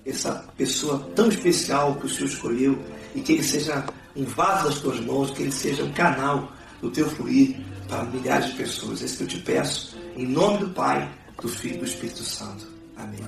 essa pessoa tão especial que o Senhor escolheu, e que ele seja um vaso das tuas mãos, que ele seja um canal do teu fluir para milhares de pessoas. É isso que eu te peço, em nome do Pai, do Filho e do Espírito Santo. Amém.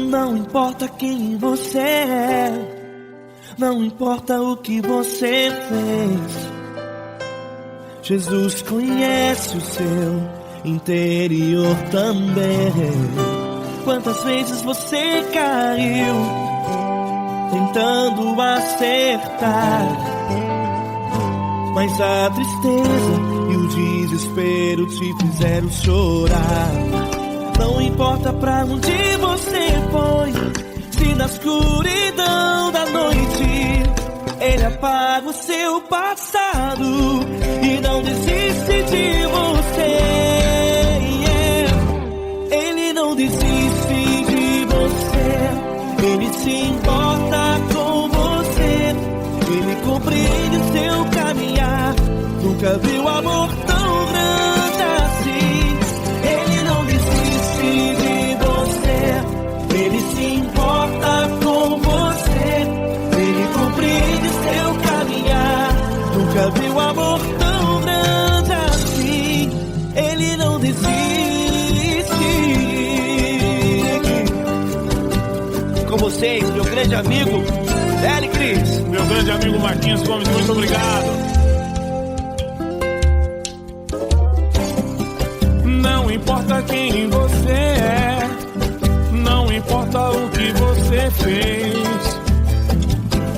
Não importa quem você é, não importa o que você fez, Jesus conhece o seu interior também. Quantas vezes você caiu tentando acertar, mas a tristeza e o desespero te fizeram chorar. Não importa pra onde você foi, se na escuridão da noite Ele apaga o seu passado e não desiste de você. Ele não desiste de você, Ele se importa com você, Ele compreende o seu caminhar. Nunca viu amor tão grande assim. Ele não desiste de você, Ele se importa com você, Ele compreende seu caminhar. Nunca viu amor tão grande assim. Ele não desiste. Com vocês, meu grande amigo L. Cris. Meu grande amigo Marquinhos Gomes, muito obrigado. Não importa quem você é, não importa o que você fez,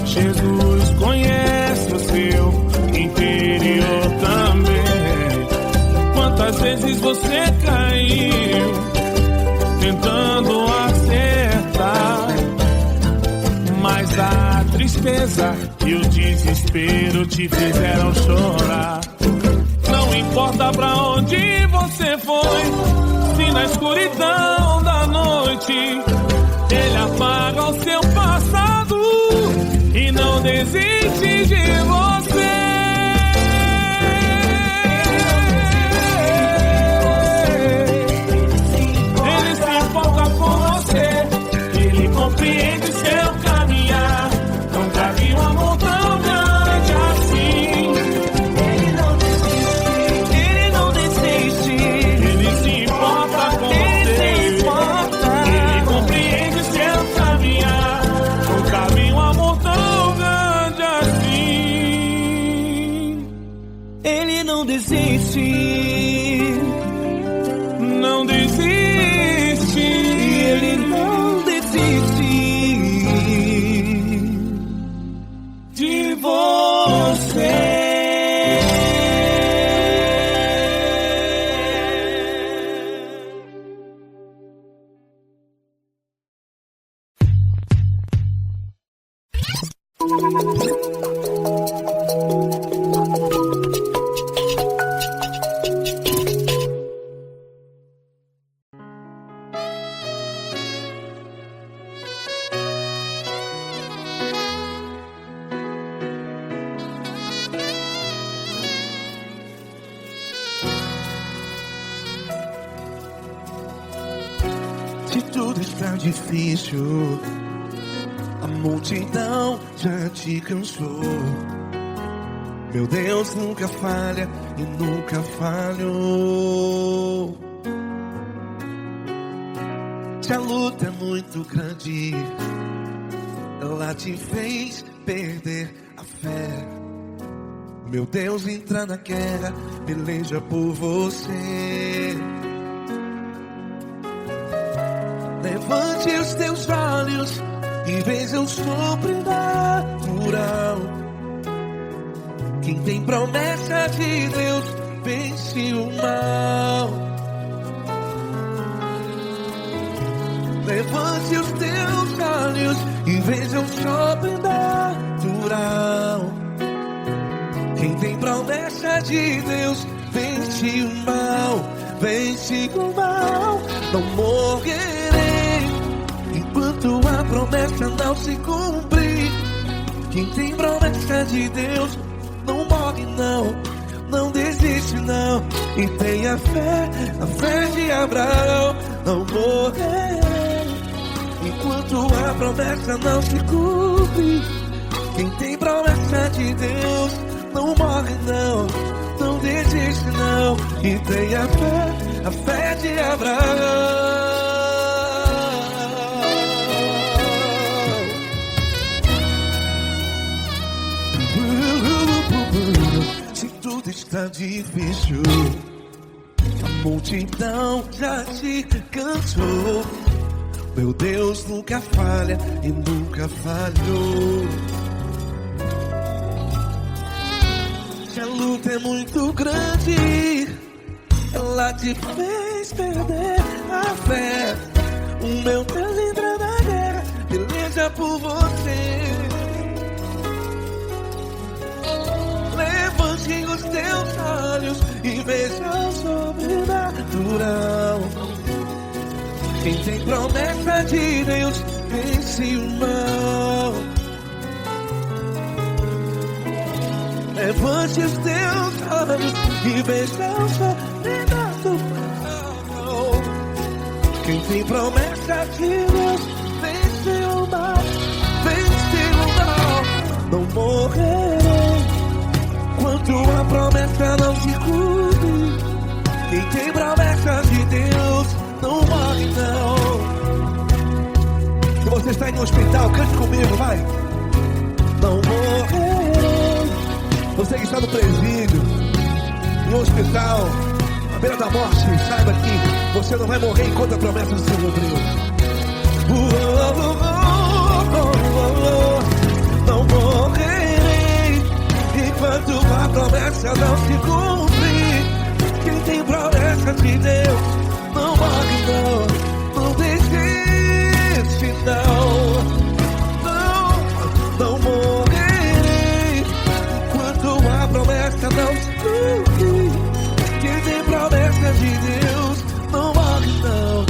Jesus conhece o seu interior também. Quantas vezes você caiu tentando acertar, mas a tristeza e o desespero te fizeram chorar. Não importa pra onde você foi, se na escuridão da noite Ele apaga o seu passado e não desiste de você. Ele se importa com você, Ele compreende seu caminhar. Nunca vi um amor tão grande assim. Não desiste, não desiste, Ele não desiste de você. Se tudo está difícil, a multidão já te cansou. Meu Deus nunca falha e nunca falhou. Se a luta é muito grande, ela te fez perder a fé. Meu Deus entra na guerra, peleja por você. Levante os teus olhos e veja o sobrenatural. Quem tem promessa de Deus vence o mal. Levante os teus olhos e veja o sobrenatural. Quem tem promessa de Deus vence o mal, vence o mal. Não morrerei enquanto a promessa não se cumprir. Quem tem promessa de Deus não morre não, não desiste não. E tenha fé, a fé de Abraão. Não morrerei enquanto a promessa não se cumpre. Quem tem promessa de Deus não morre não, não desiste não. E tenha fé, a fé de Abraão. Se tudo está difícil, a multidão já te cansou. Meu Deus nunca falha e nunca falhou. Se a luta é muito grande, ela te fez perder a fé. O meu Deus entra na guerra, peleja por você. Levante os teus olhos e veja o sobrenatural. Quem tem promessa de Deus vence o mal. Levante os teus olhos e veja o sobrenatural. Quem tem promessa de Deus vence o mal, vence o mal. Não morrerei enquanto a promessa não se cumpre. Quem tem promessa de Deus não morre não. Se você está em um hospital, cante comigo, vai. Não morrerei. Você que está no presídio, em um hospital, à beira da morte, saiba que você não vai morrer enquanto a promessa não se cumpriu. Não morrerei enquanto a promessa não se cumprir. Quem tem promessa de Deus não morre não, não desiste não. Não morrerei enquanto a promessa não se cumprir. Quem tem promessa de Deus não morre não,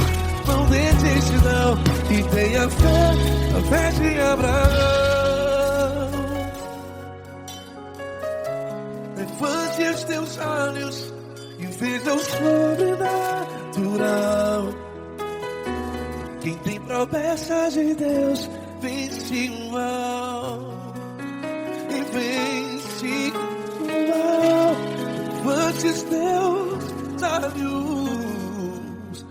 não desiste não. E tenha fé, a fé de Abraão. Levante os teus olhos e veja o sobrenatural. Quem tem promessa de Deus vence o mal, e vence o mal. Levante os teus olhos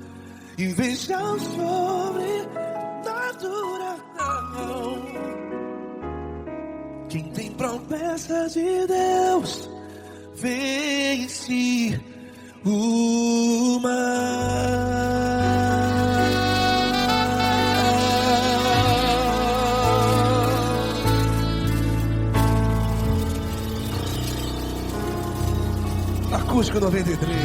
e veja o sobrenatural. Quem tem promessa de Deus vence o mal. Acústico 93.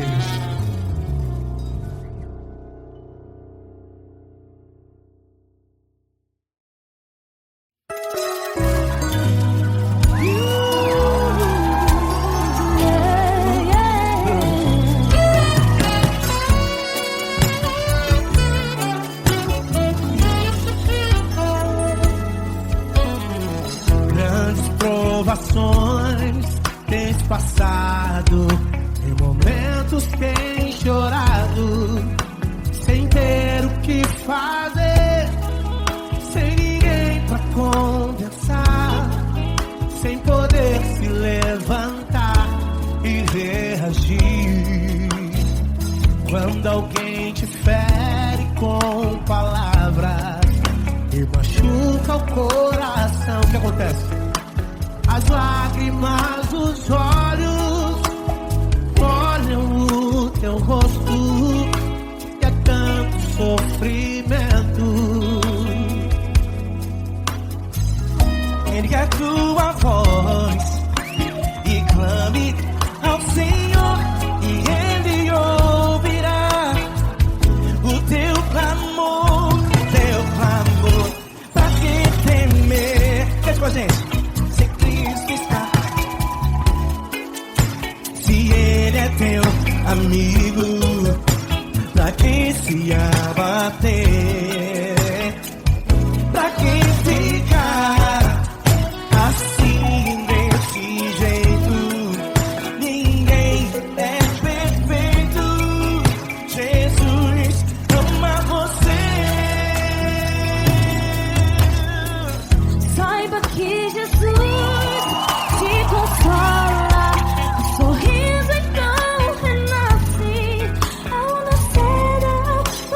Grandes provações tens passado, em momentos tens chorado, sem ter o que fazer, sem ninguém pra conversar, sem poder se levantar e reagir. Quando alguém te fere com palavras e machuca o coração, o que acontece? As lágrimas dos olhos olham o teu rosto, e é tanto sofrimento. Ergue a tua voz e clame ao Senhor, e Ele ouvirá o teu clamor. Se ele é teu amigo, pra que se abater? Pra que ficar assim desse jeito? Ninguém é perfeito. Jesus ama você. Saiba que Jesus te consola. O sorriso então renasce ao nascer da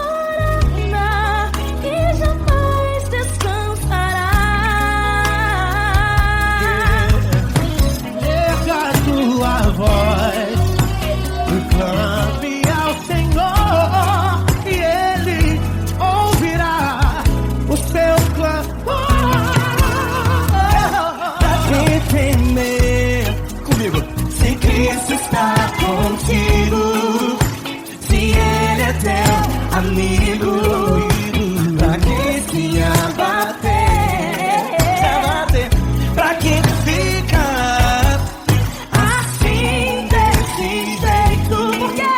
aurora e jamais descansará. Erga a tua voz, clame ao Senhor e Ele ouvirá o seu clamor. Pra que temer? Comigo. Se Cristo está contigo, se Ele é teu amigo, pra que se abater? Pra que ficar assim desse jeito? Porque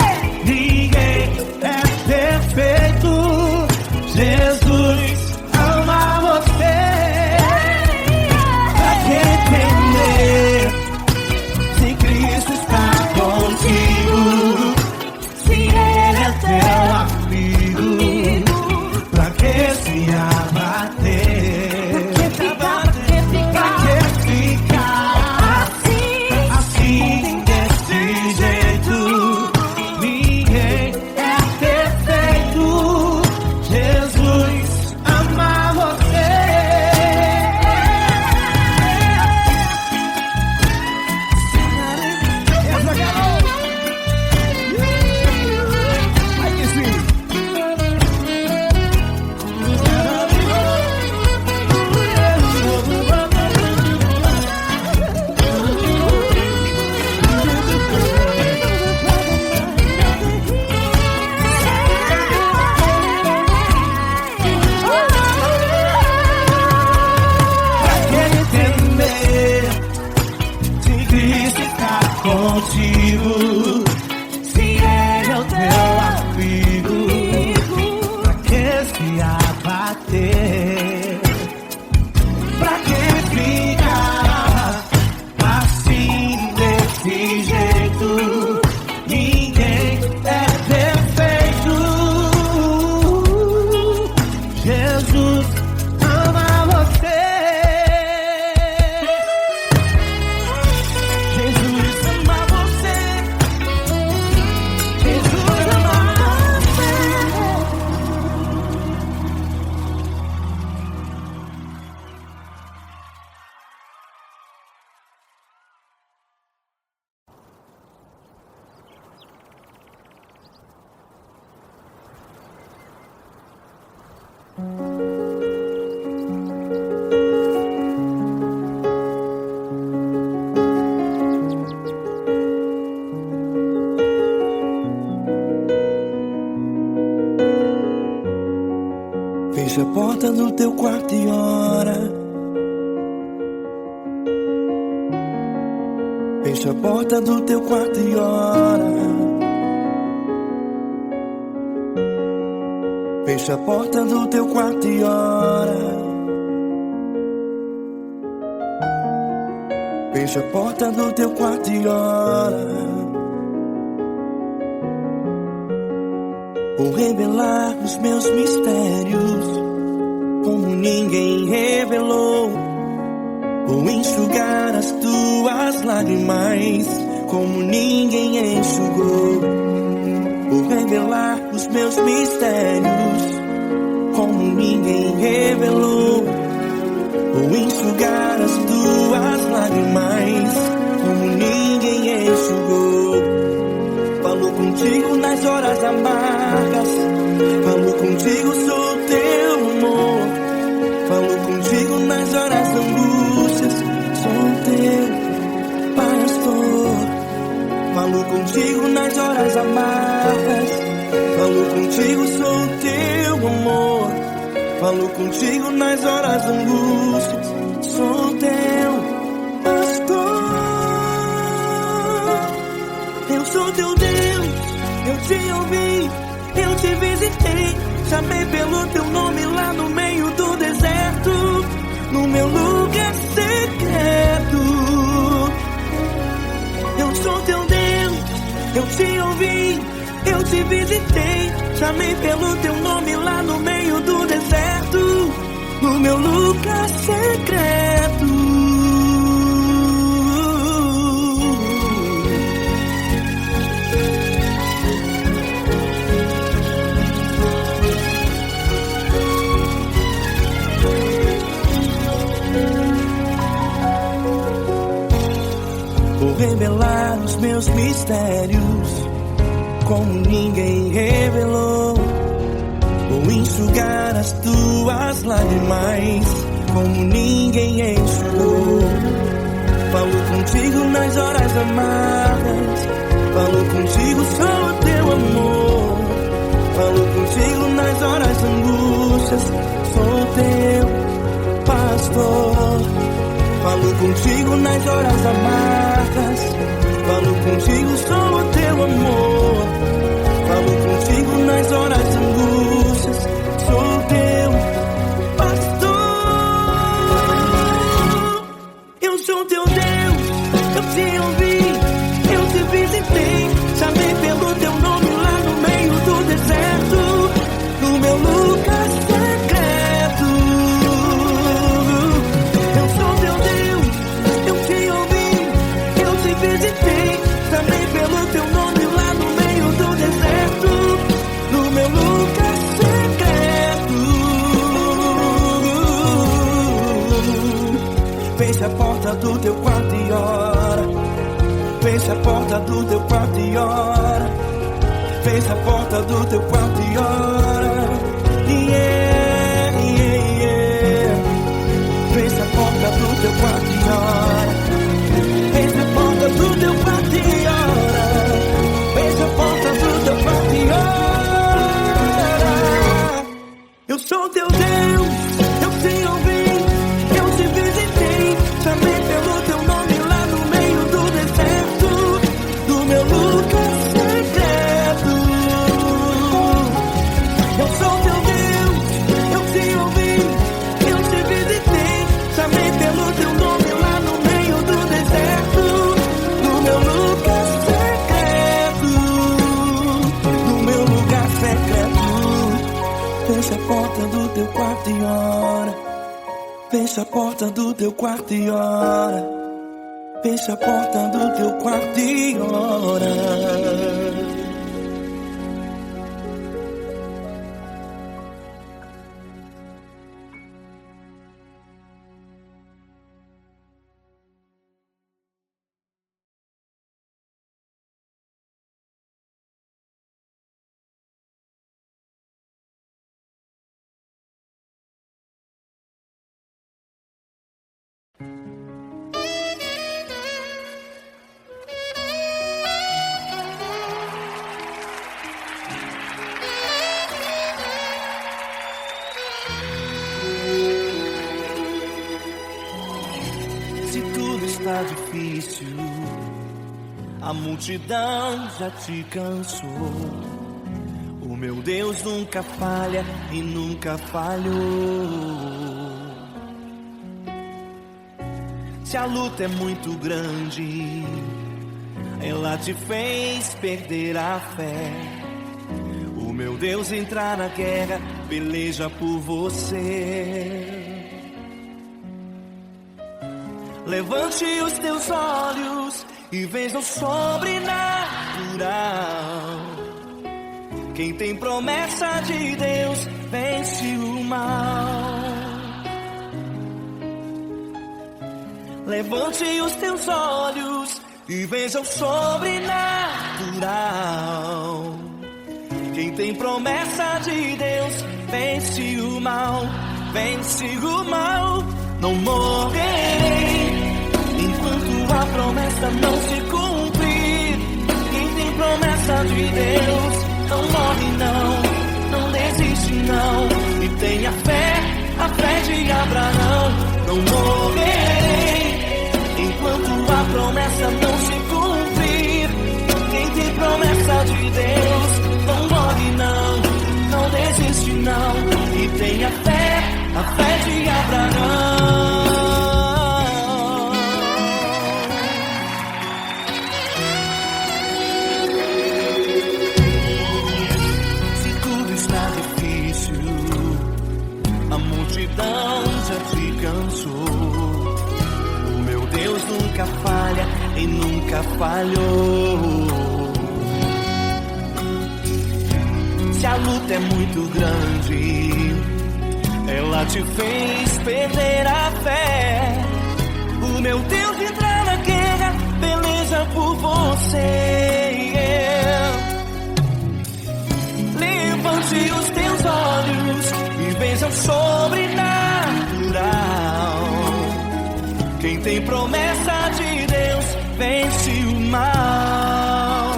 ninguém é perfeito. Jesus ama você. Pra que temer? Se Cristo está contigo, se Ele é teu amigo, pra que se abater? Pra que ficar assim desse jeito? Ninguém é perfeito. Jesus ama você. Ai, que sim. Pra que temer? Se Cristo está contigo, se Ele é o teu amigo, pra que se abater? Pra que ficar assim desse jeito? Ninguém é perfeito. Jesus ama você. Jesus ama você. Jesus ama você. Fecha a porta do teu quarto e ora. Fecha a porta do teu quarto e ora. Fecha a porta do teu quarto e ora. Fecha a porta do teu quarto e ora. Vou revelar os meus mistérios como ninguém revelou. Vou enxugar as tuas lágrimas como ninguém enxugou. Vou revelar os meus mistérios como ninguém revelou. Vou enxugar as tuas lágrimas como ninguém enxugou. Falo contigo nas horas amargas, falo contigo, sou teu amor. Falo contigo nas horas angústias, sou teu pastor. Falo contigo nas horas amargas, falo contigo, sou teu amor. Falo contigo nas horas angústias, sou teu pastor. Eu sou teu Deus, eu te ouvi, eu te visitei, chamei pelo teu nome lá no meio do deserto, no meu lugar secreto. Eu sou teu Deus, eu te ouvi, eu te visitei, chamei pelo teu nome lá no meio do deserto, no meu lugar secreto. Vou revelar os meus mistérios como ninguém revelou. Vou enxugar as tuas lágrimas como ninguém enxugou. Falo contigo nas horas amargas, falo contigo só o teu amor. Falo contigo nas horas angústias, sou teu pastor. Falo contigo nas horas amargas, falo contigo só o teu amor. Falo contigo nas horas angústias, sou teu pastor. Eu sou teu Deus, eu te ouvi, eu te visitei, chamei pelo teu nome lá no meio do deserto, no meu lugar secreto. Eu sou teu Deus, eu te ouvi, eu te visitei, chamei pelo teu nome lá no meio do deserto, no meu lugar secreto. Fecha a porta do teu quarto e ora. Fecha a porta do teu quarto e ora. Fecha a porta do teu quarto e ora. Yeah, yeah, yeah. Fecha a porta do teu quarto e ora. Fecha a porta do teu quarto e ora. Fecha a porta do teu quarto e ora. Eu sou teu Deus, eu te ouvi, eu te visitei, chamei pelo teu nome lá no meio do deserto, do meu lugar secreto. Eu sou teu Deus, eu te ouvi, eu te visitei, chamei pelo teu nome lá no meio do deserto, no meu lugar secreto, no meu lugar secreto. Fecha a porta do teu quarto e ora. Fecha a porta do teu quarto e ora. Fecha a porta do teu quarto e ora. Se tudo está difícil, a multidão já te cansou. O meu Deus nunca falha e nunca falhou. Se a luta é muito grande, ela te fez perder a fé. O meu Deus entrar na guerra, peleja por você. Levante os teus olhos e veja o sobrenatural. Quem tem promessa de Deus vence o mal. Levante os teus olhos e veja o sobrenatural. Quem tem promessa de Deus vence o mal, vence o mal. Não morrerei enquanto a promessa não se cumprir. Quem tem promessa de Deus não morre não desiste não. E tenha fé, a fé de Abraão. Não morrerei enquanto a promessa não se cumprir. Quem e tenha fé, a fé de Abraão. Se tudo está difícil, a multidão já te cansou, o meu Deus nunca falha e nunca falhou. Se a luta é muito grande, ela te fez perder a fé, o meu Deus entra na guerra, peleja por você. Levante os teus olhos e veja o sobrenatural. Quem tem promessa de Deus vence o mal.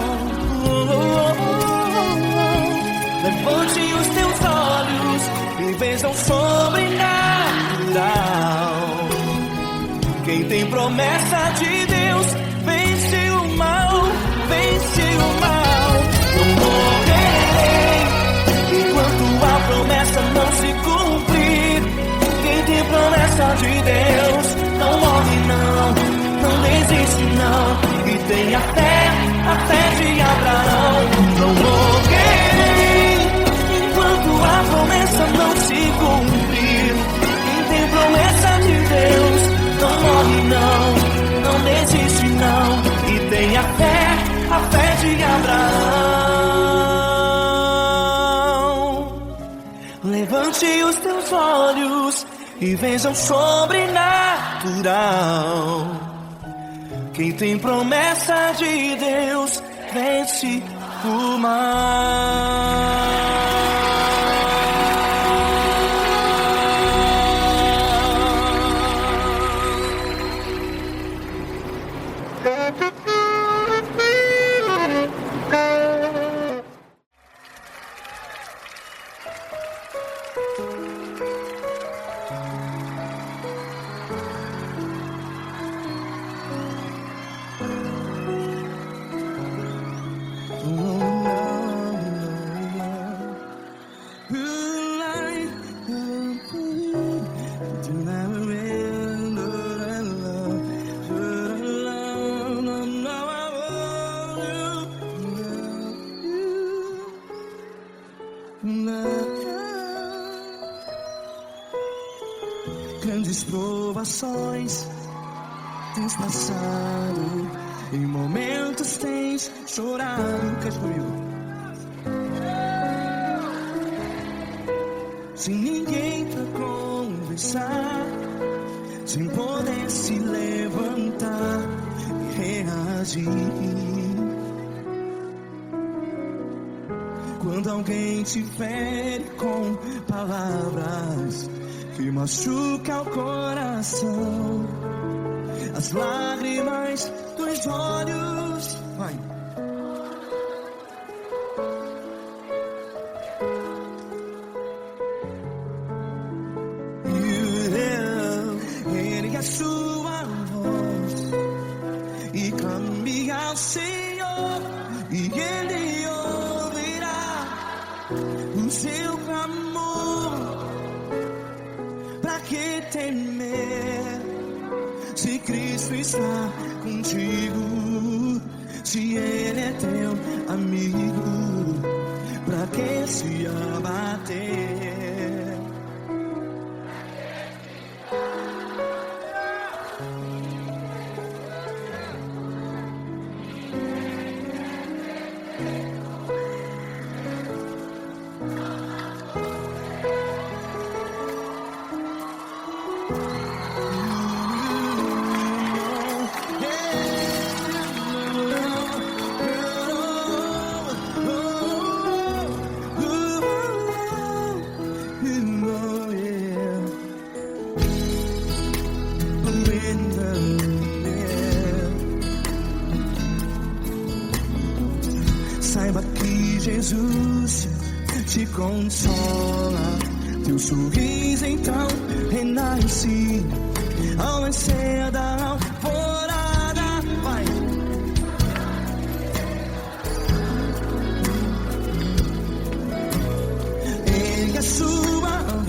Levante os teus olhos e veja o sobrenatural. Quem tem promessa de Deus vence o mal, vence o mal. Não morrerei enquanto a promessa não se cumprir. Quem tem promessa de Deus não morre não, não desiste não. E tenha fé, a fé de Abraão. Não morrerei enquanto a promessa não se cumprir. Quem tem promessa de Deus não morre não, não desiste não. E tenha fé, a fé de Abraão. Levante os teus olhos e veja o sobrenatural. Quem tem promessa de Deus vence o mal. Grandes provações tens passado, em momentos tens chorado. Cante comigo. Sem ninguém pra conversar, sem poder se levantar e reagir. Quando alguém te fere com palavras que machuca o coração, as lágrimas dos olhos, vai. Ergue a sua voz e clame ao Senhor, e Ele ouvirá o seu clamor. Pra que temer, se Cristo está contigo? Se Ele é teu amigo, pra que se abater? Saiba que Jesus te consola, teu sorriso então renasce ao nascer da alvorada. Vai. Ergue a sua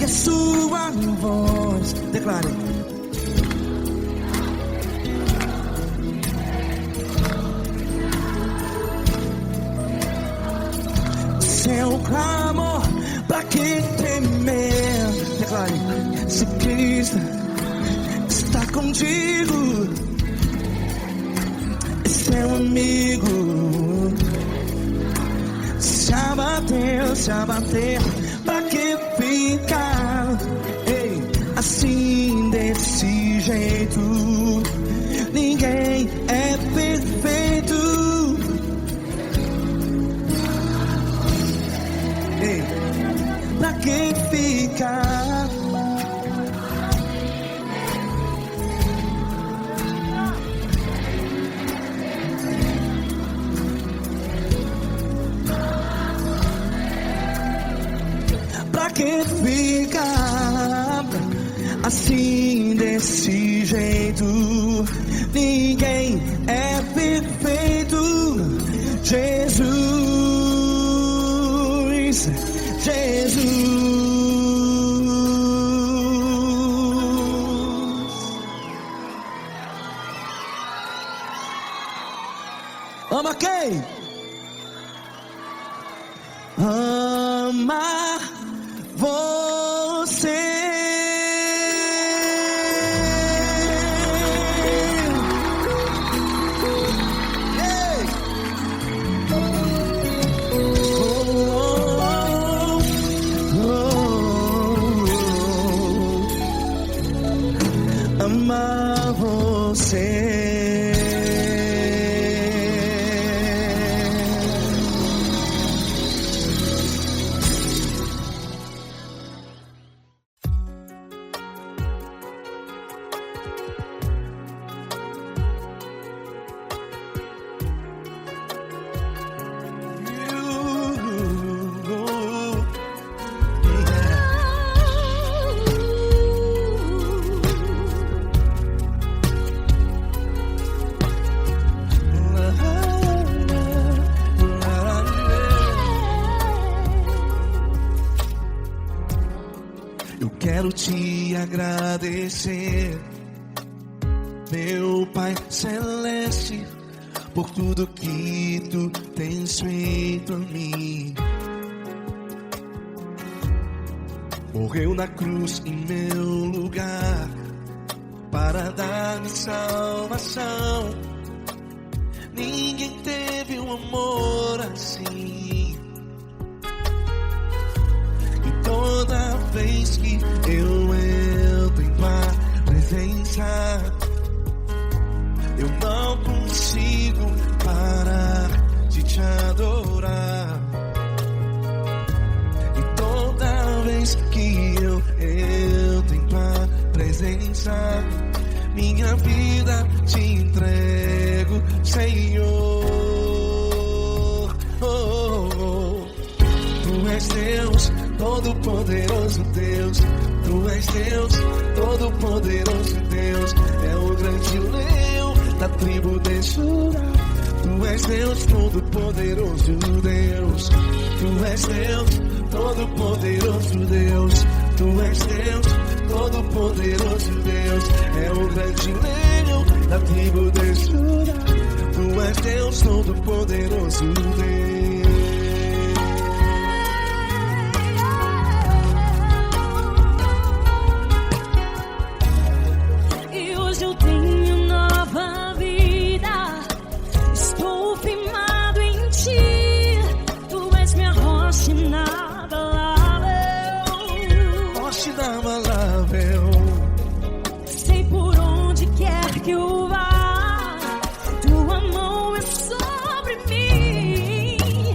que a sua voz. Declare. Seu clamor, pra que temer? Declare. Se Cristo está contigo, é seu amigo. Se abater, pra que ficar? Ei, assim desse jeito, ninguém é perfeito. Ei, pra que ficar? Pra que ficar assim desse jeito? Ninguém é perfeito. Jesus, Jesus. Ama quem? Ama você. Ei. Ama você. Quero te agradecer, meu Pai Celeste, por tudo que tu tens feito a mim. Morreu na cruz em meu lugar para dar-me salvação. Ninguém teve um amor assim. E toda vez que eu entro em tua presença, eu não consigo parar de te adorar. E toda vez que eu entro em tua presença, minha vida te entrego, Senhor. Tu és Deus, Todo-Poderoso Deus. Tu és Deus, Todo-Poderoso Deus. É o grande leão da tribo de Judá. Tu és Deus, Todo-Poderoso Deus. Tu és Deus, Todo-Poderoso Deus. Tu és Deus, Todo-Poderoso Deus. É o grande leão da tribo de Judá. Tu és Deus, Todo-Poderoso Deus. Sei por onde quer que eu vá, tua mão é sobre mim.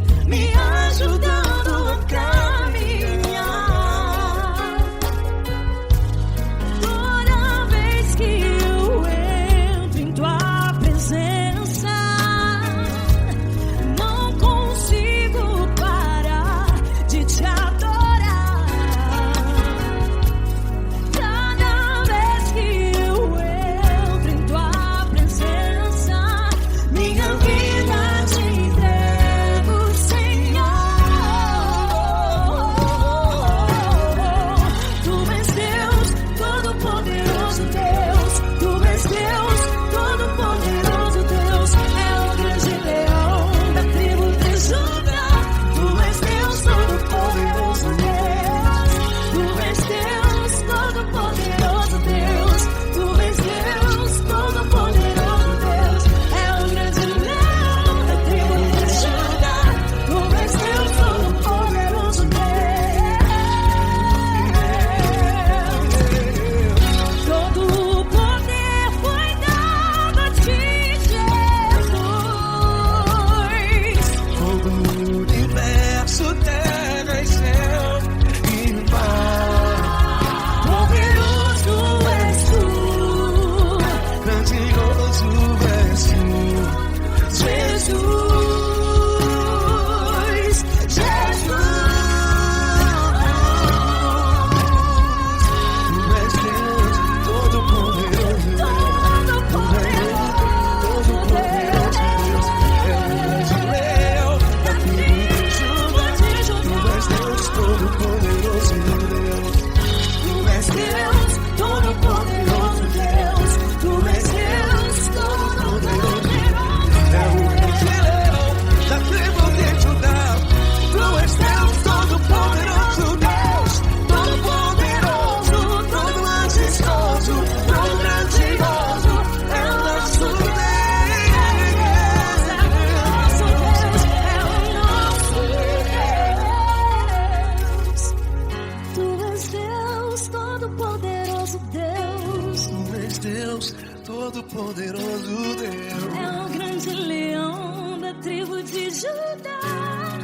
Todo-Poderoso Deus. É o grande leão da tribo de Judá.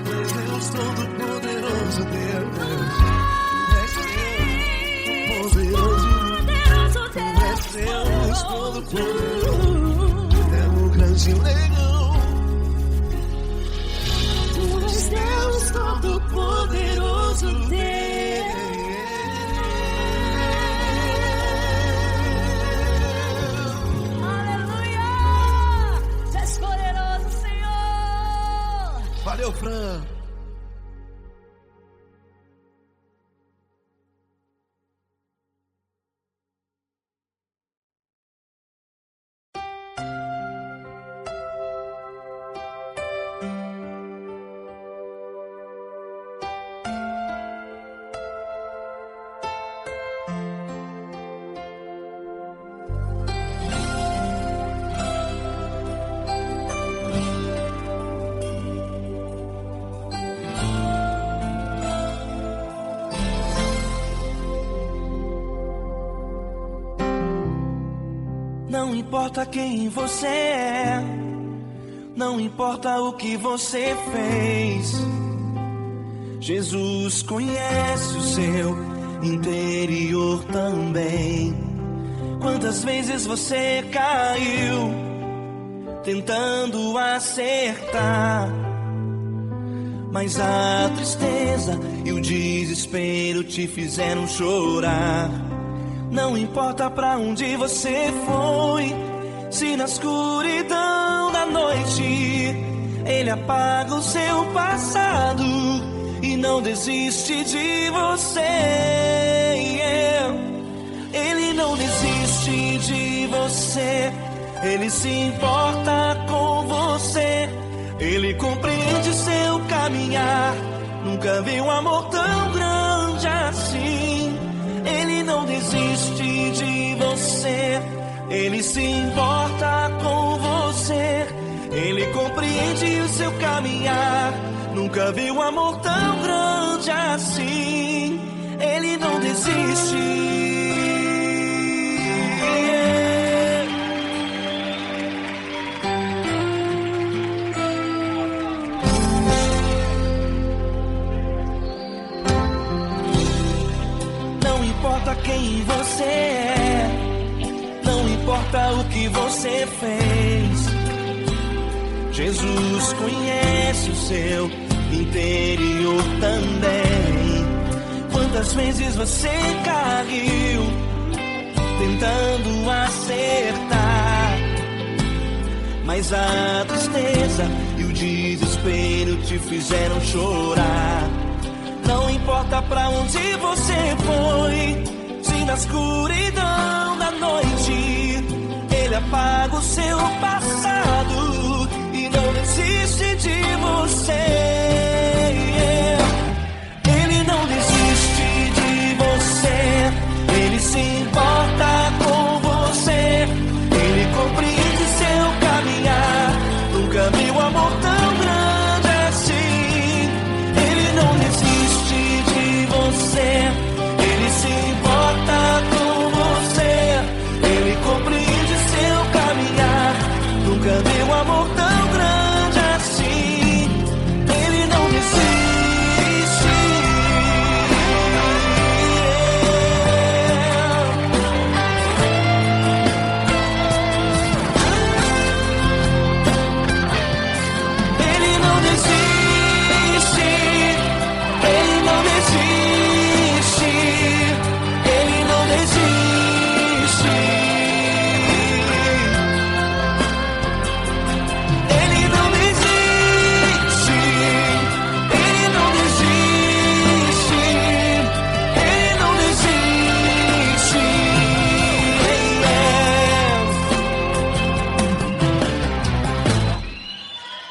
Tu és Deus Todo-Poderoso Deus. Tu és Deus poderoso. Tu és Deus Todo-Poderoso. É o grande leão. Tu és Deus Todo-Poderoso Deus. Aleluia! Tu és poderoso, Senhor. Valeu, Fran. Não importa quem você é, não importa o que você fez, Jesus conhece o seu interior também. Quantas vezes você caiu tentando acertar, mas a tristeza e o desespero te fizeram chorar. Não importa pra onde você foi, se na escuridão da noite Ele apaga o seu passado e não desiste de você. Ele não desiste de você, Ele se importa com você, Ele compreende seu caminhar. Nunca vi um amor tão grande assim. Ele não desiste de você, Ele se importa com você, Ele compreende o seu caminhar. Nunca vi um amor tão grande assim. Ele não desiste. Não importa quem você é, não importa o que você fez, Jesus conhece o seu interior também. Quantas vezes você caiu tentando acertar, mas a tristeza e o desespero te fizeram chorar. Não importa pra onde você foi, se na escuridão da noite Ele apaga o seu passado e não desiste de você. Ele não desiste de você, Ele se importa com você, Ele compreende seu caminhar. Nunca vi um amor tão grande assim. Ele não desiste de você, Ele se importa com você, Ele compreende seu caminhar. Nunca vi um amor tão grande assim. Ele não desiste. Ele não desiste. Ele não desiste. Ele não desiste. Ele não desiste. Ele não desiste. Ele não desiste.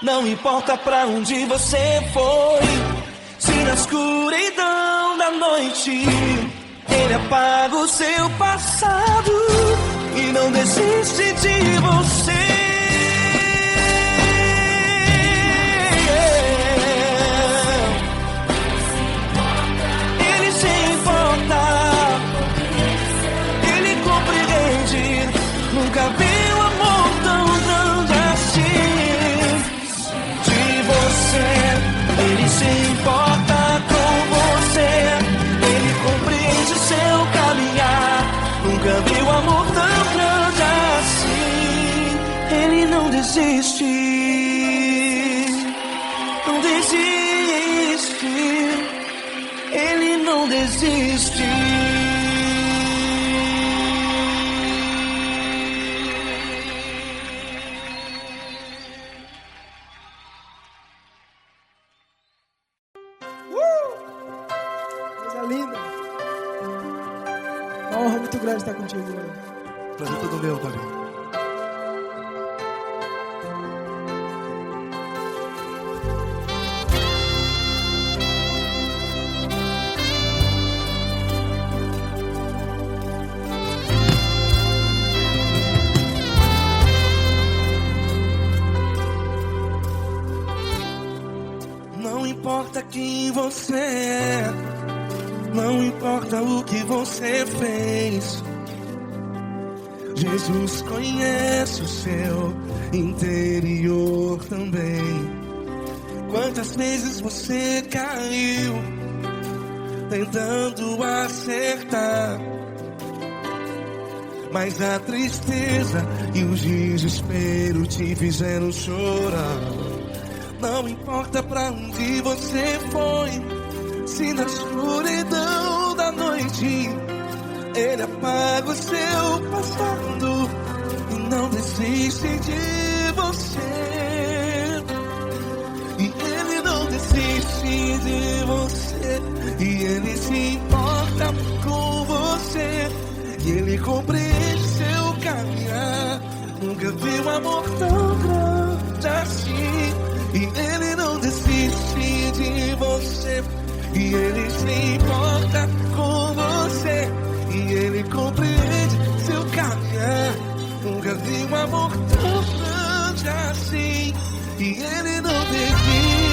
Não importa pra onde você foi, se na escuridão da noite Ele apaga o seu passado e não desiste de você. Ele se importa, Ele compreende. Nunca vi um amor desiste. Coisa linda. Uma honra muito grande estar contigo hoje. Prazer todo meu, Paulinho. Não importa quem você é, não importa o que você fez, Jesus conhece o seu interior também. Quantas vezes você caiu tentando acertar, mas a tristeza e o desespero te fizeram chorar. Não importa pra onde você foi, se na escuridão da noite Ele apaga o seu passado e não desiste de você. E Ele não desiste de você, e Ele se importa com você, e Ele compreende seu caminhar. Nunca vi um amor tão grande assim. E Ele não desiste de você, e Ele se importa com você, e Ele compreende seu caminhar. Nunca vi um amor tão grande assim. E Ele não desiste.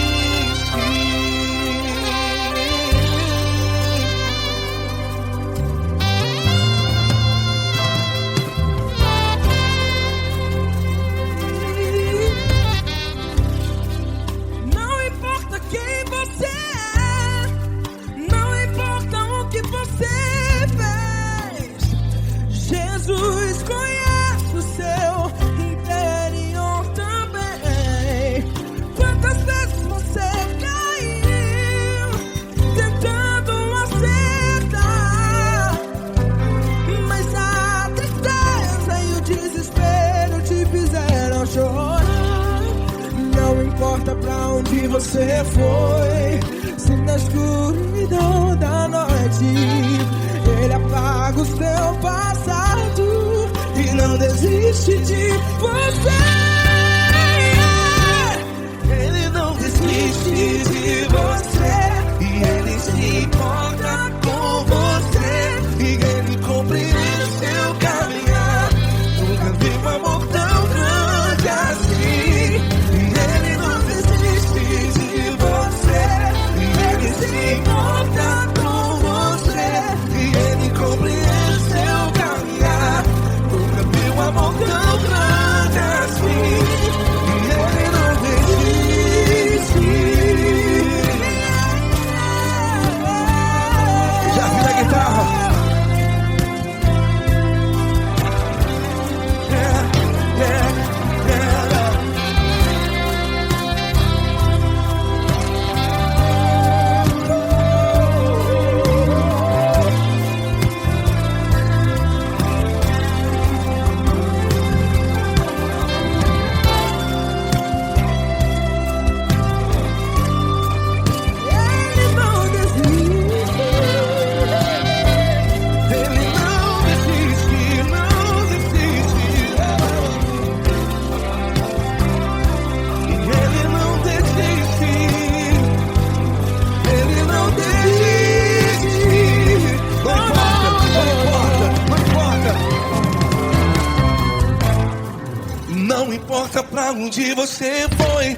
Jesus conhece o seu interior também. Quantas vezes você caiu tentando acertar, mas a tristeza e o desespero te fizeram chorar. Não importa pra onde você foi, se na escuridão da noite Ele apaga o seu passado e não desiste de você. Ele não desiste de você, e Ele se importa com você, e Ele compreende seu caminhar. Nunca vi um amor tão grande assim. E Ele não desiste de você, e Ele se importa com você, e Ele compreende seu caminhar. Nunca vi um amor tão grande assim. E Ele não desiste. Já vi a guitarra. Não importa pra onde você foi,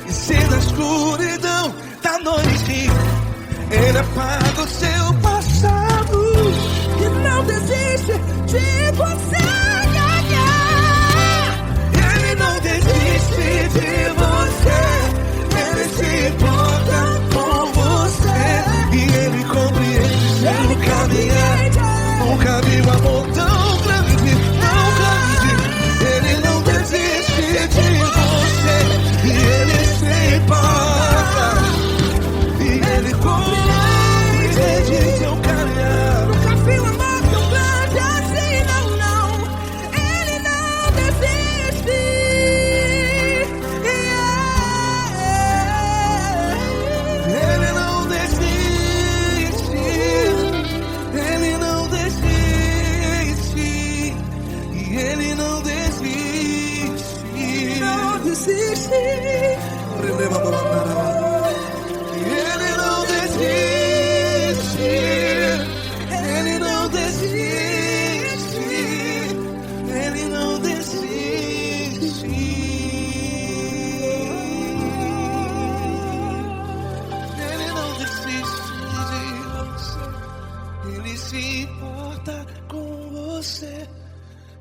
e se na escuridão da noite Ele apaga o seu passado E não desiste de você. Ele não desiste de você, Ele se importa com você, e Ele compreende seu caminhar. Nunca vi um amor tão grande, tão grande. Ele não desiste de você, e Ele se importa, e Ele compreende.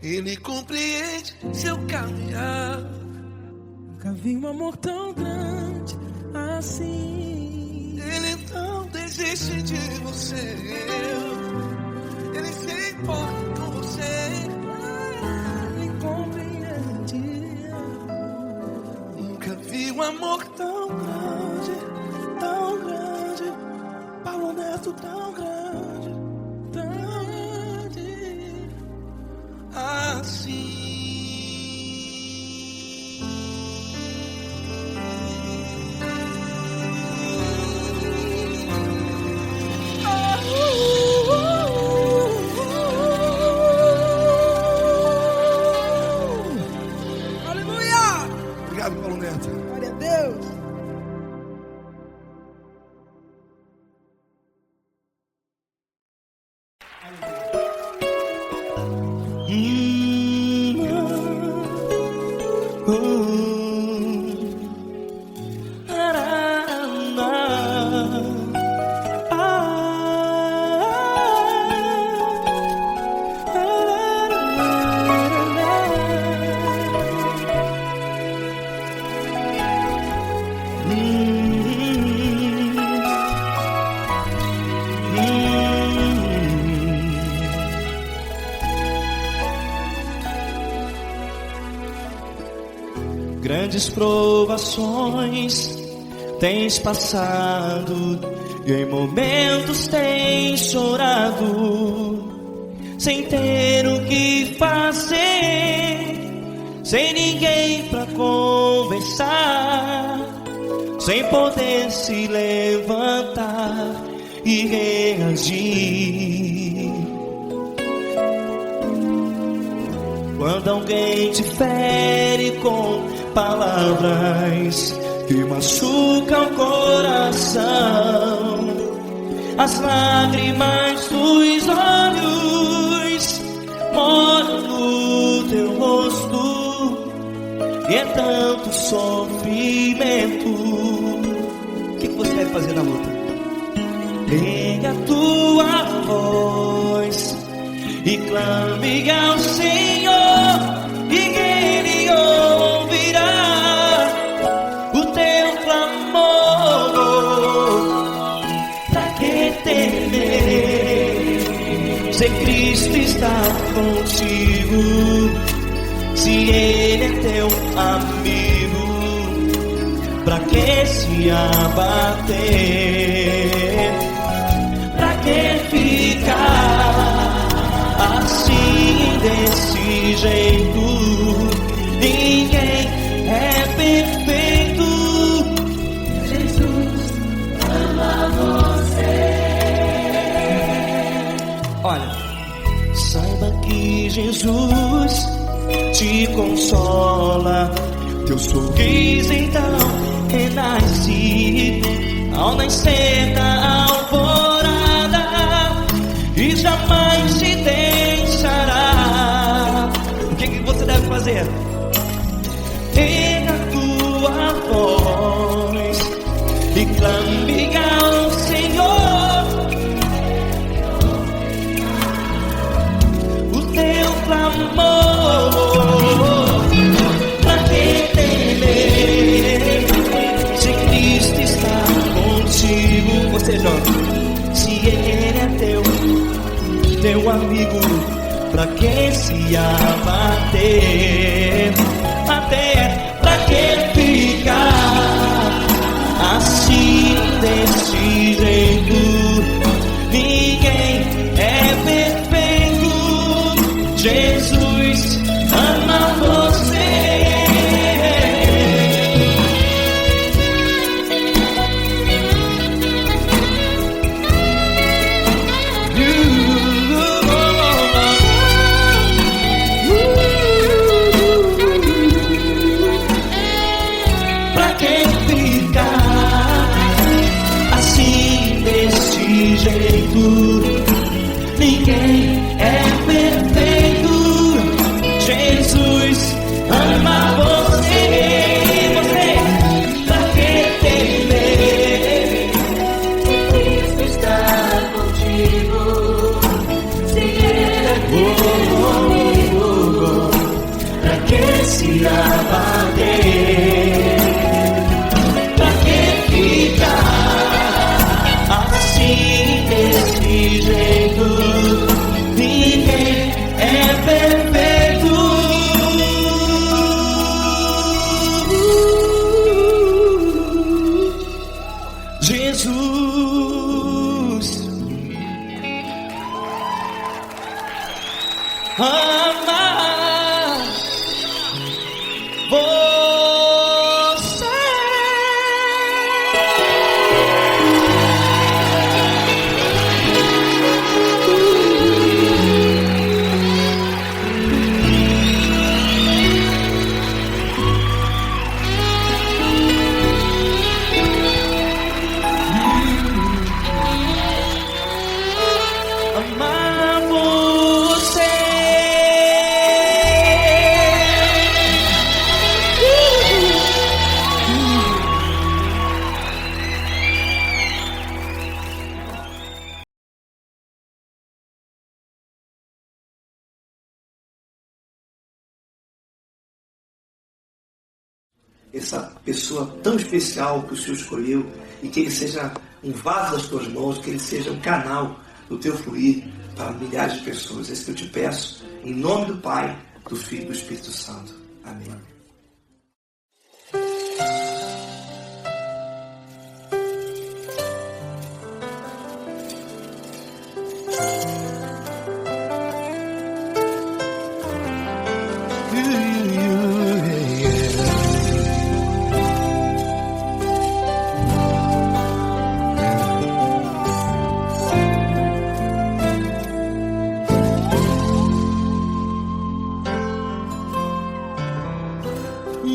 Ele compreende seu caminhar. Nunca vi um amor tão grande assim. Ele não desiste de você. Ele se importa com você. Me compreende. Nunca vi um amor tão grande, Paulo Neto tão grande, assim. Aleluia! Obrigado, Paulo Neto. Glória a Deus. Grandes provações tens passado e em momentos tens chorado, sem ter o que fazer, sem ninguém pra conversar, sem poder se levantar e reagir. Quando alguém te fere com palavras que machucam o coração, as lágrimas dos olhos moram no teu rosto, e é tanto sofrimento. O que você deve fazer na luta? Ergue a tua voz e clame ao Senhor, e Ele ouvirá o teu clamor. Pra que temer, se Cristo está contigo, se Ele é teu amigo? Pra que se abater? Pra que ficar assim, desse jeito? Ninguém é perfeito. Jesus ama você. Olha, saiba que Jesus te consola, teu sorriso então renasce ao nascer da alvorada, e jamais te deixará. O que você deve fazer? Erga a tua voz e clame ao Senhor, o teu clamor. Pra que temer, se Cristo está contigo? Você joga. Se Ele é teu amigo, pra que se abater? Até pra que ficar assim, desse jeito? Ninguém é perfeito. Jesus ama você. Ninguém é perfeito. Jesus ama você. Você, pra que temer? Cristo está contigo. Se Ele é teu amigo, amar você. Amar você. Essa pessoa tão especial que o Senhor escolheu, e que ele seja um vaso das tuas mãos, que ele seja um canal do teu fluir para milhares de pessoas. É isso que eu te peço, em nome do Pai, do Filho e do Espírito Santo. Amém.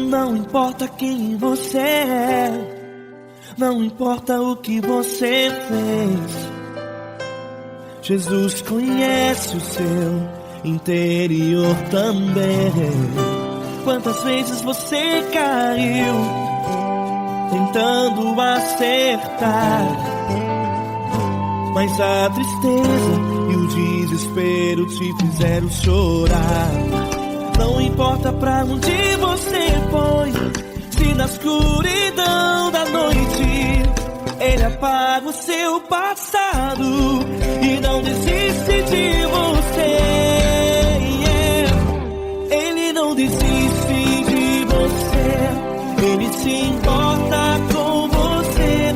Não importa quem você é, não importa o que você fez, Jesus conhece o seu interior também. Quantas vezes você caiu tentando acertar, mas a tristeza e o desespero te fizeram chorar. Não importa pra onde você foi, se na escuridão da noite Ele apaga o seu passado e não desiste de você. Ele não desiste de você, Ele se importa com você,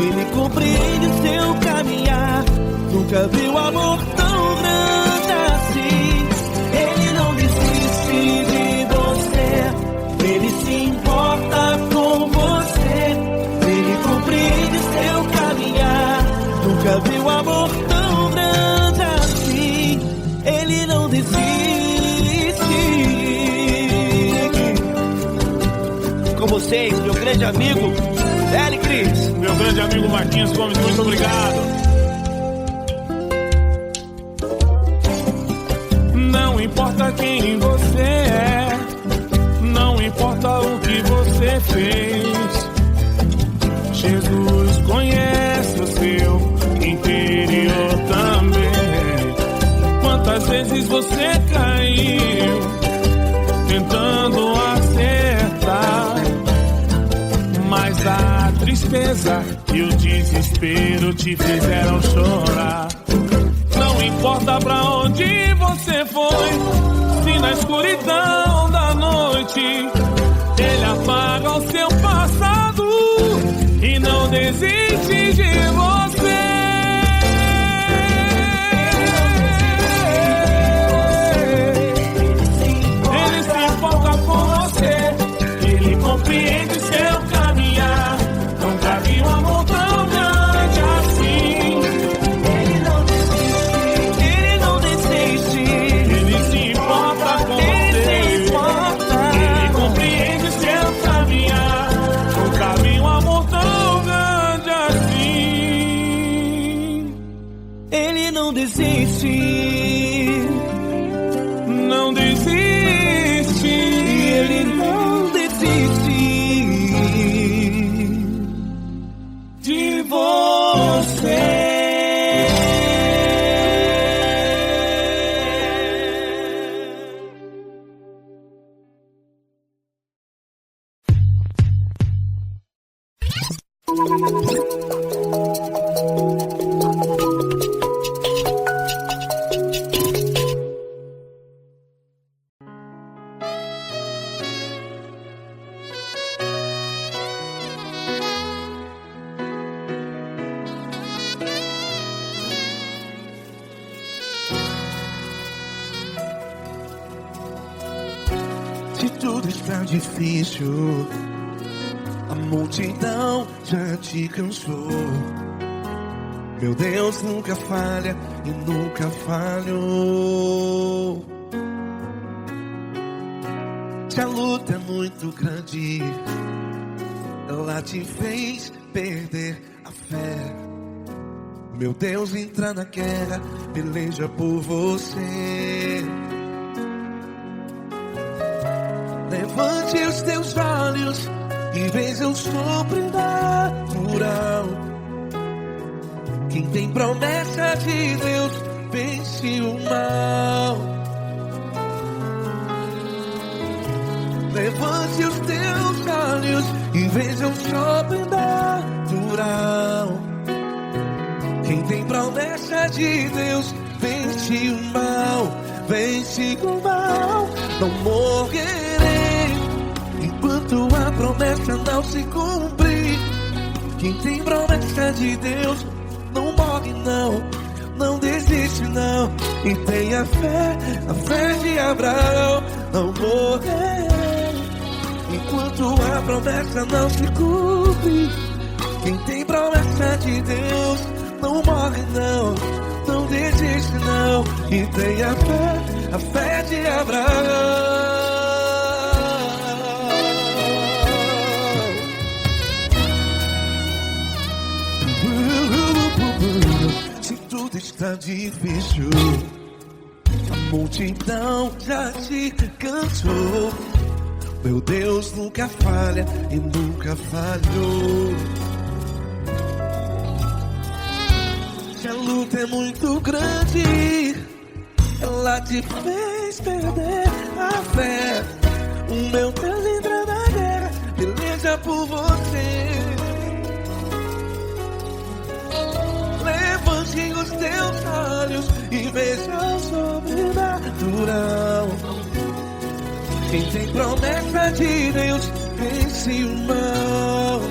Ele compreende o seu caminhar. Nunca viu amor tão grande assim. Ele não desiste de você, Ele se importa com você, Ele compreende seu caminhar. Nunca viu amor tão grande assim. Ele não desiste. Com vocês, meu grande amigo L. Cris. Meu grande amigo Marquinhos Gomes, muito obrigado. Não importa quem você é, não importa o que você fez, Jesus conhece o seu interior também. Quantas vezes você caiu tentando acertar, mas a tristeza e o desespero te fizeram chorar. Não importa pra onde você foi, se na escuridão da noite Ele apaga o seu passado e não desiste de você. Ele se importa com você, Ele compreende seu caminhar. Nunca vi um amor tão grande assim. Não desiste, não desiste, Ele não desiste de você. tudo está difícil, a multidão já te cansou. Meu Deus nunca falha e nunca falhou. Se a luta é muito grande, ela te fez perder a fé. Meu Deus entra na guerra, peleja por você. Levante os teus olhos e veja o sobrenatural. Quem tem promessa de Deus vence o mal. Levante os teus olhos e veja o sobrenatural. Quem tem promessa de Deus vence o mal, vence o mal. Não morrerei enquanto a promessa não se cumprir. Quem tem promessa de Deus não morre não, não desiste não. E tenha fé, a fé de Abraão. Não morrerei enquanto a promessa não se cumpre. Quem tem promessa de Deus não morre não, não desiste não. E tenha fé, a fé de Abraão. Se tudo está difícil, a multidão já te cansou. Meu Deus nunca falha e nunca falhou. Se a luta é muito grande, ela te fez perder a fé. O meu Deus entra na guerra, peleja por você. Levante os teus olhos e veja o sobrenatural. Quem tem promessa de Deus vence o mal.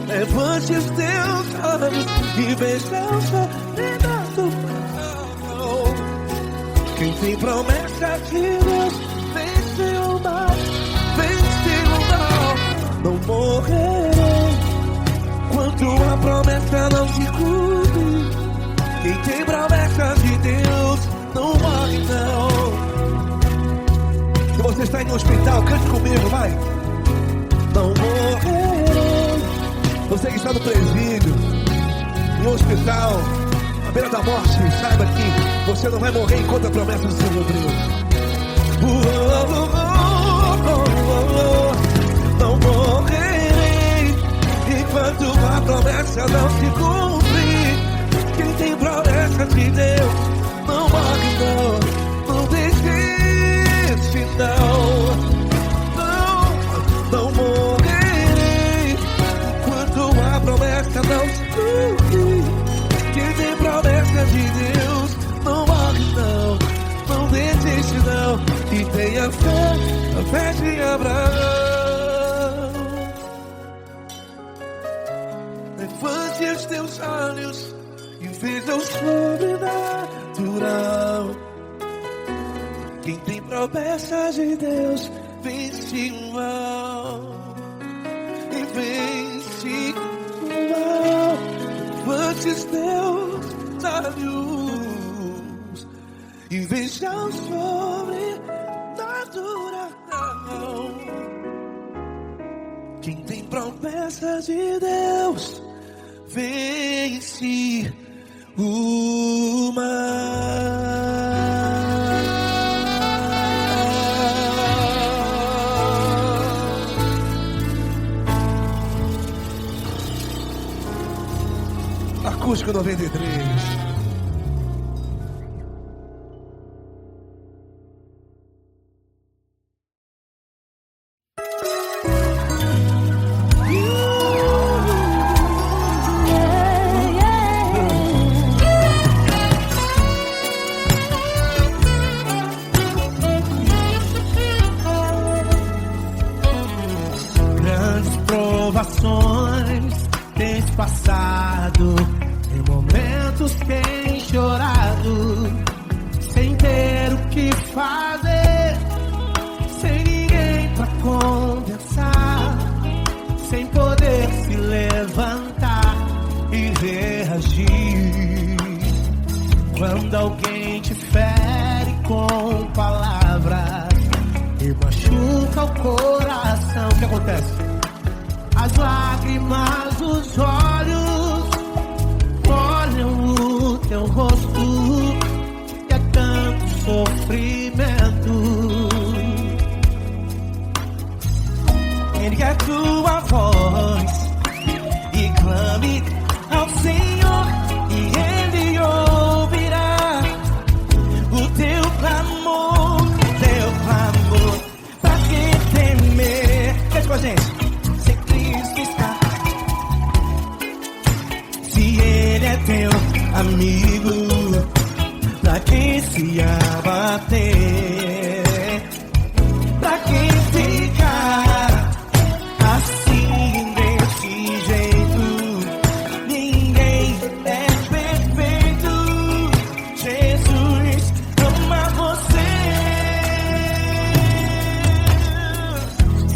Levante os teus olhos e veja o sobrenatural. Quem tem promessa de Deus vence o mal, vence o mal. Não morrerei enquanto a promessa não se cumpre. Quem tem promessa de Deus não morre não. Se você está em um hospital, cante comigo, vai. Não morrerei. Você que está no presídio, em um hospital, à beira da morte, saiba que você não vai morrer enquanto a promessa se cumpriu. Não morrerei enquanto a promessa não se cumprir. Quem tem promessa de Deus não morre não, não desiste não. Não morrerei enquanto a promessa não se cumprir. Quem tem promessa de Deus não morre não, não desiste não. E tenha fé, a fé de Abraão. Levante os teus olhos e veja o sobrenatural. Quem tem promessa de Deus vence o mal, e vence o mal. Levante os teus olhos e veja o sobrenatural. Quem tem promessa de Deus vence o mal. Acústico 93. Grandes provações tens passado, em momentos tens chorado, sem ter o que fazer, sem ninguém pra conversar, sem poder se levantar e reagir. Quando alguém te fere com palavras e machuca o coração, o que acontece? As lágrimas dos olhos molham o teu rosto, e é tanto sofrimento. Ergue a tua voz e clame ao Senhor, e Ele ouvirá o teu clamor, pra que temer? Cante com a gente. Se Cristo está, se Ele é teu amigo, pra que se abater? Pra que ficar assim desse jeito? Ninguém é perfeito. Jesus ama você.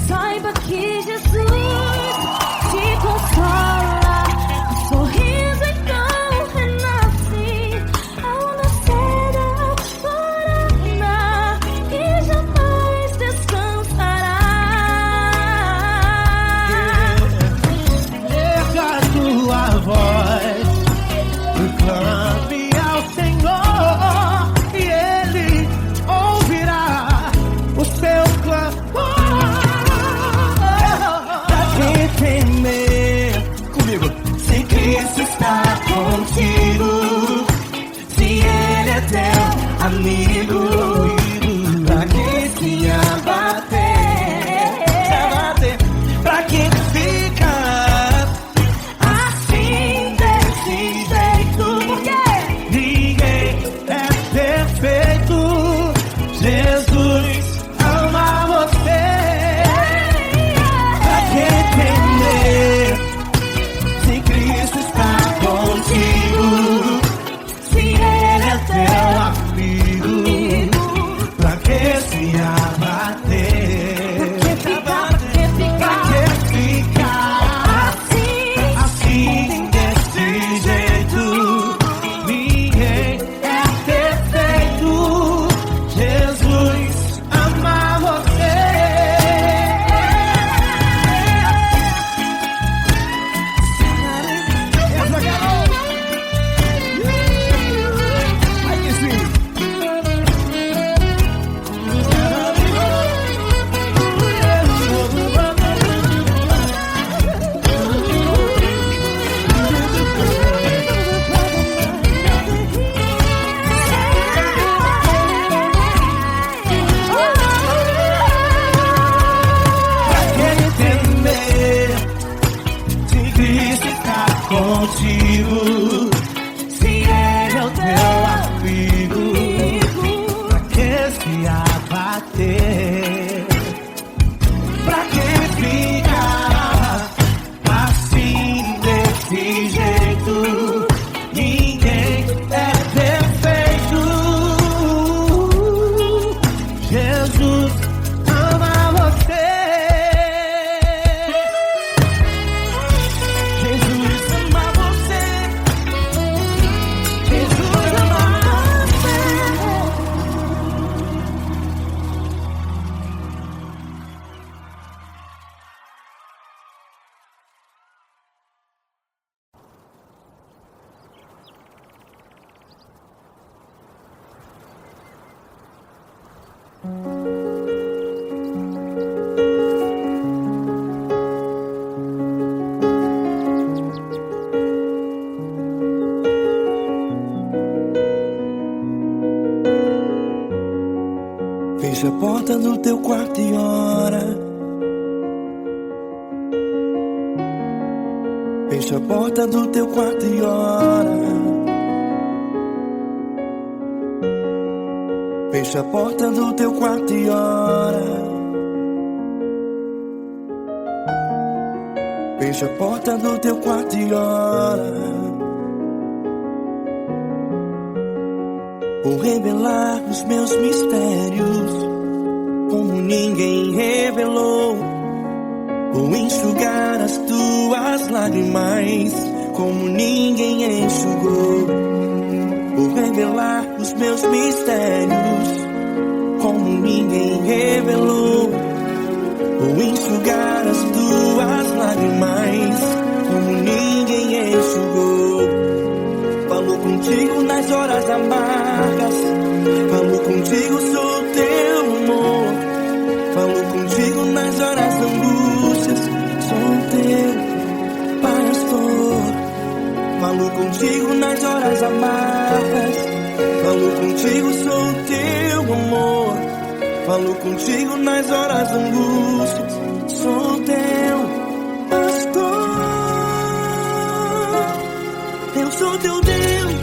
Saiba que Jesus te consola, o sorriso então renasce ao nascer da aurora e jamais descansará. Erga a tua voz e clame ao Senhor, e Ele ouvirá o seu clamor. Pra que temer? Comigo. Se Cristo está contigo, se Ele é teu amigo, pra que se abater? Pra que ficar assim desse jeito? Ninguém é perfeito. Jesus ama você. Pra que temer? Se Cristo está contigo, se Ele é teu Amigo, pra que se abater? Pra que ficar assim desse jeito? Ninguém é perfeito. Jesus ama você. Essa garota. Vai que sim. Pra que temer? Se Cristo está contigo, se Ele é o teu Amigo, pra que se abater? Pra que ficar assim desse jeito? Ninguém é perfeito. Jesus ama você. Jesus ama você. Jesus ama você. Fecha a porta do teu quarto e ora. Fecha a porta do teu quarto e ora. Fecha a porta do teu quarto e ora. Fecha a porta do teu quarto e ora. Vou revelar os meus mistérios como ninguém revelou. Vou enxugar as tuas lágrimas como ninguém enxugou. Vou revelar os meus mistérios como ninguém revelou. Vou enxugar as tuas lágrimas como ninguém enxugou. Falo contigo nas horas amargas, falo contigo, sou teu amor. Falo contigo nas horas da angústias, sou teu pastor. Falo contigo nas horas amargas, falo contigo, sou teu amor. Falo contigo nas horas da angústias, sou teu pastor. Eu sou teu Deus,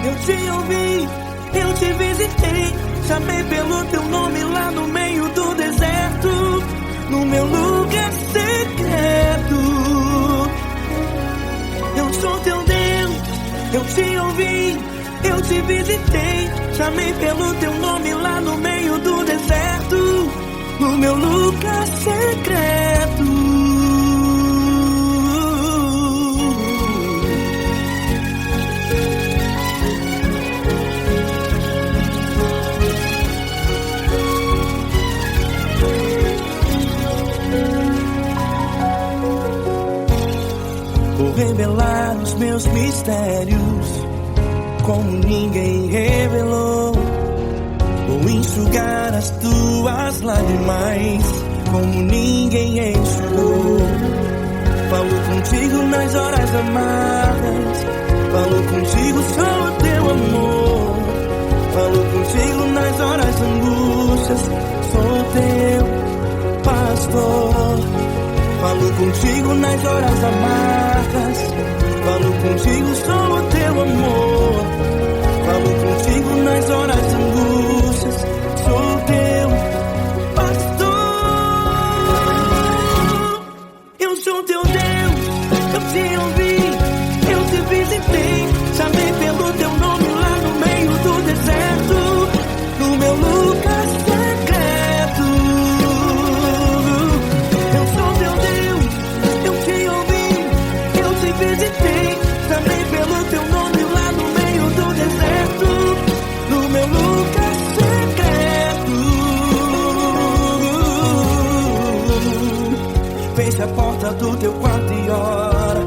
eu te ouvi, eu te visitei. Chamei pelo teu nome lá no meio do deserto, no meu lugar secreto. Eu sou teu Deus, eu te ouvi, eu te visitei. Chamei pelo teu nome lá no meio do deserto, no meu lugar secreto. Vou revelar os meus mistérios como ninguém revelou. Vou enxugar as tuas lágrimas como ninguém enxugou. Falo contigo nas horas amargas, falo contigo, sou teu amor. Falo contigo nas horas de angústias, sou teu pastor. Falo contigo nas horas amargas, falo contigo, sou teu amor. Falo contigo nas horas de angústias, sou teu pastor. Eu sou teu Deus, eu te ouvi, eu te visitei. Chamei pelo teu nome lá no meio do deserto, no meu lugar secreto. Eu sou teu Deus, eu te ouvi, eu te visitei. Chamei pelo teu nome lá no meio do deserto, no meu lugar secreto. Feche a porta do teu quarto e ora.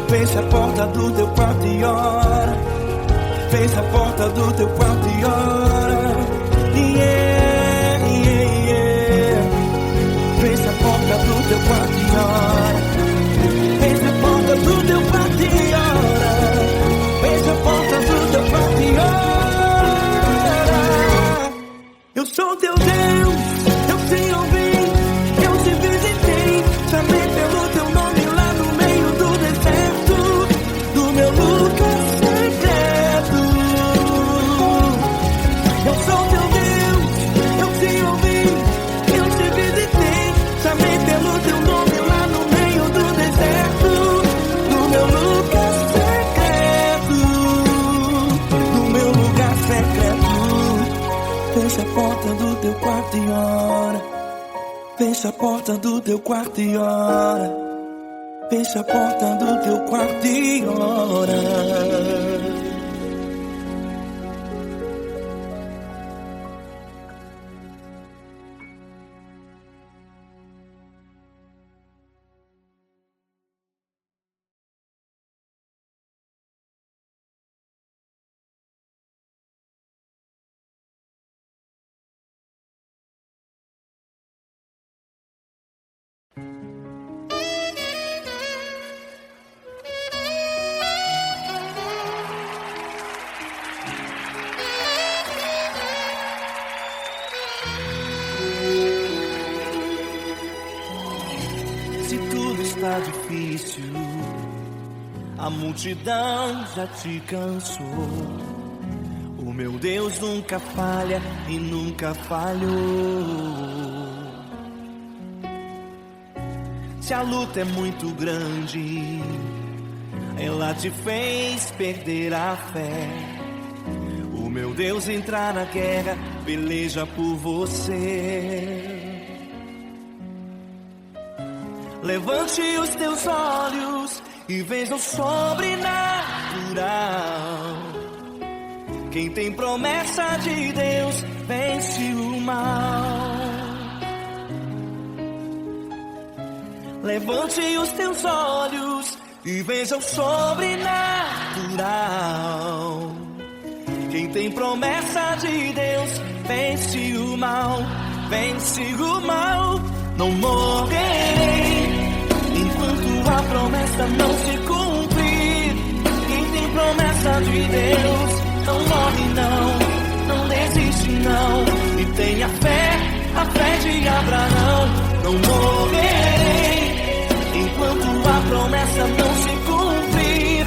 Feche a porta do teu quarto e ora. Feche a porta do teu quarto e ora. Yeah, yeah, yeah. Feche a porta do teu quarto e ora. Feche a porta do teu quarto e ora. Feche a porta do teu quarto e ora. Eu sou teu Deus, eu te ouvi, eu te visitei. Chamei pelo teu nome lá no meio do deserto, do meu lugar secreto. Eu sou teu Deus, eu te ouvi, eu te visitei. Chamei pelo teu nome lá no meio do deserto, no meu lugar secreto, no meu lugar secreto. Fecha a porta do teu quarto e ora. Fecha a porta do teu quarto e ora. Fecha a porta do teu quarto e ora. Se tudo está difícil, a multidão já te cansou. O meu Deus nunca falha e nunca falhou. Se a luta é muito grande, ela te fez perder a fé. O meu Deus entrar na guerra, peleja por você. Levante os teus olhos e veja o sobrenatural. Quem tem promessa de Deus vence o mal. Levante os teus olhos e veja o sobrenatural. Quem tem promessa de Deus vence o mal, vence o mal. Não morrerei enquanto a promessa não se cumprir. Quem tem promessa de Deus não morre não desiste não. E tenha fé, a fé de Abraão. Não morrerei enquanto a promessa não se cumprir.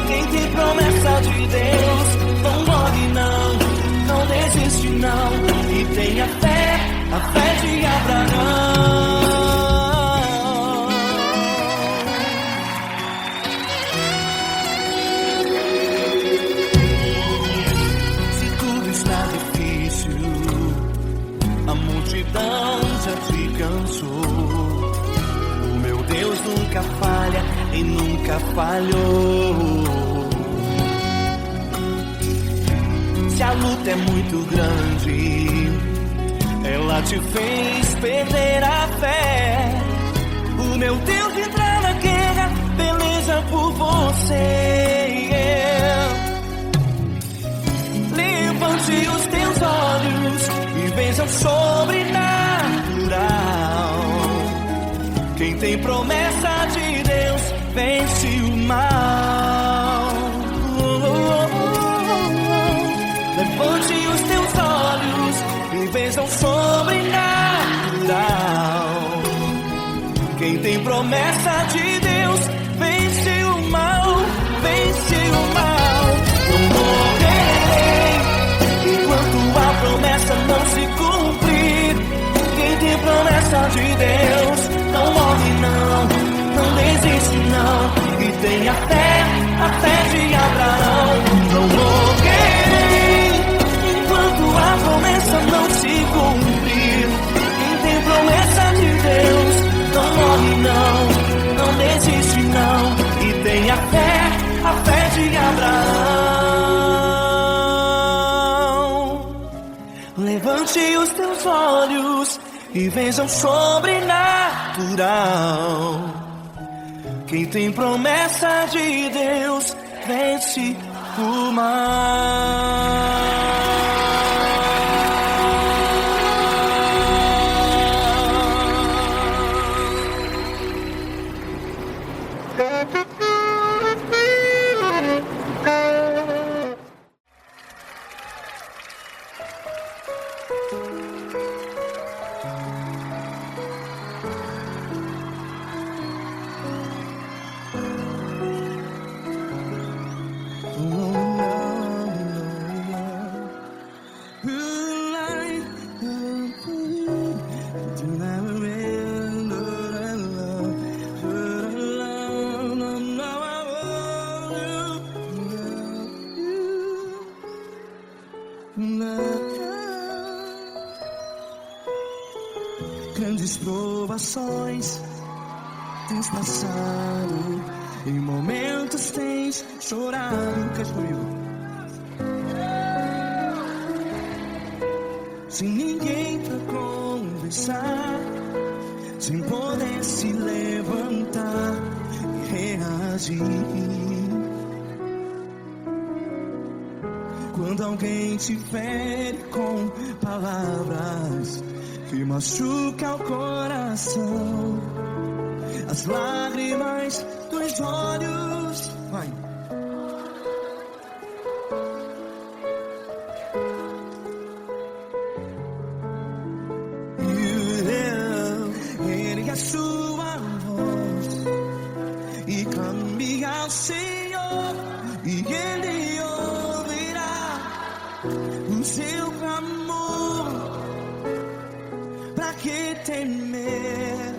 Quem tem promessa de Deus não morre não desiste não. E tenha fé, a fé de Abraão. Se tudo está difícil, a multidão já te cansou. O meu Deus nunca falha e nunca falhou. Se a luta é muito grande, ela te fez perder a fé. O meu Deus entrar na guerra, peleja por você. Levante os teus olhos e veja o sobrenatural. Quem tem promessa de Deus vence o mal. Levante os teus olhos e veja o sobrenatural. Quem tem promessa de Deus vence o mal, vence o mal. Não morrerei enquanto a promessa não se cumprir. Quem tem promessa de Deus não morre não desiste não. E tenha fé, a fé de Abraão. Não morrerei enquanto a promessa não se cumprir. Quem tem promessa de Deus não morre não desiste não. E tenha fé, a fé de Abraão. Levante os teus olhos e veja o sobrenatural. Quem tem promessa de Deus vence o mal. Grandes provações tens passado, em momentos tens chorado. Cante comigo. Sem ninguém pra conversar, sem poder se levantar e reagir. Quando alguém te fere com palavras que machuca o coração, as lágrimas dos olhos, vai. Ergue a sua voz e clame ao Senhor, e Ele ouvirá o seu clamor. Pra que temer,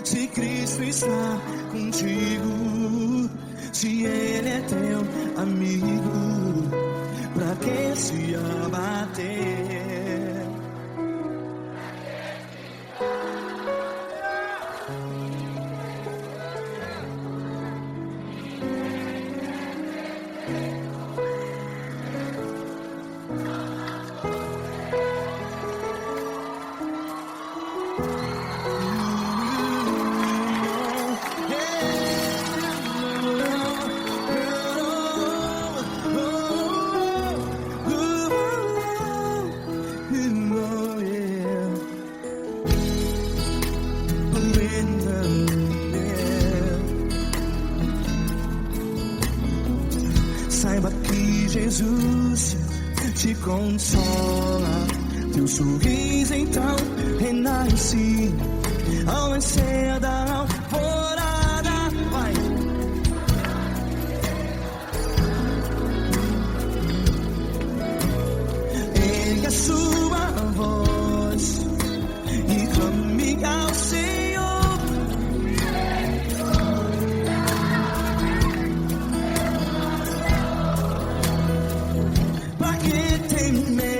se Cristo está contigo, se Ele é teu amigo? Pra que se abater. Saiba que Jesus te consola, teu sorriso então renasce ao nascer da alvorada. Vai. Ergue a sua voz e clame ao Senhor. Pra que temer?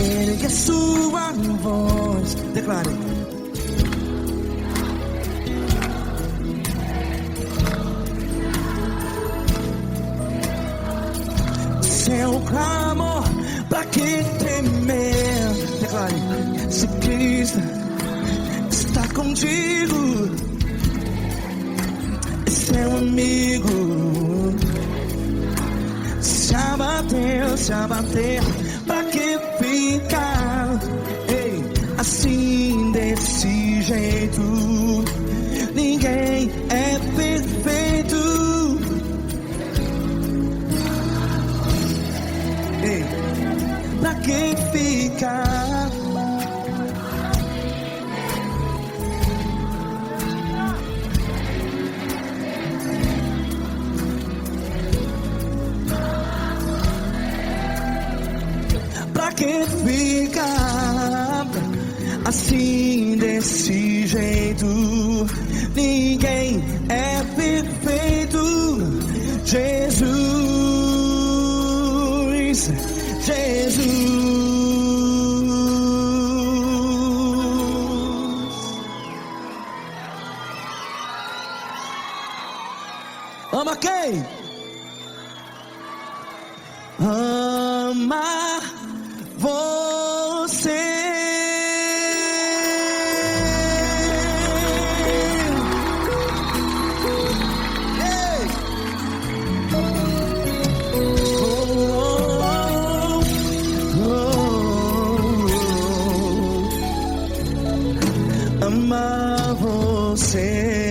Ergue a sua voz, declare. Seu clamor, pra que temer? Declare. Se Cristo está contigo, é seu amigo. Se abater, pra que ficar? Ei, assim desse jeito, ninguém é perfeito. Ei, pra que ficar? Pra que ficar assim desse jeito? Ninguém é perfeito. Jesus, Jesus. Ama quem? Ama você. Ei. Ama você.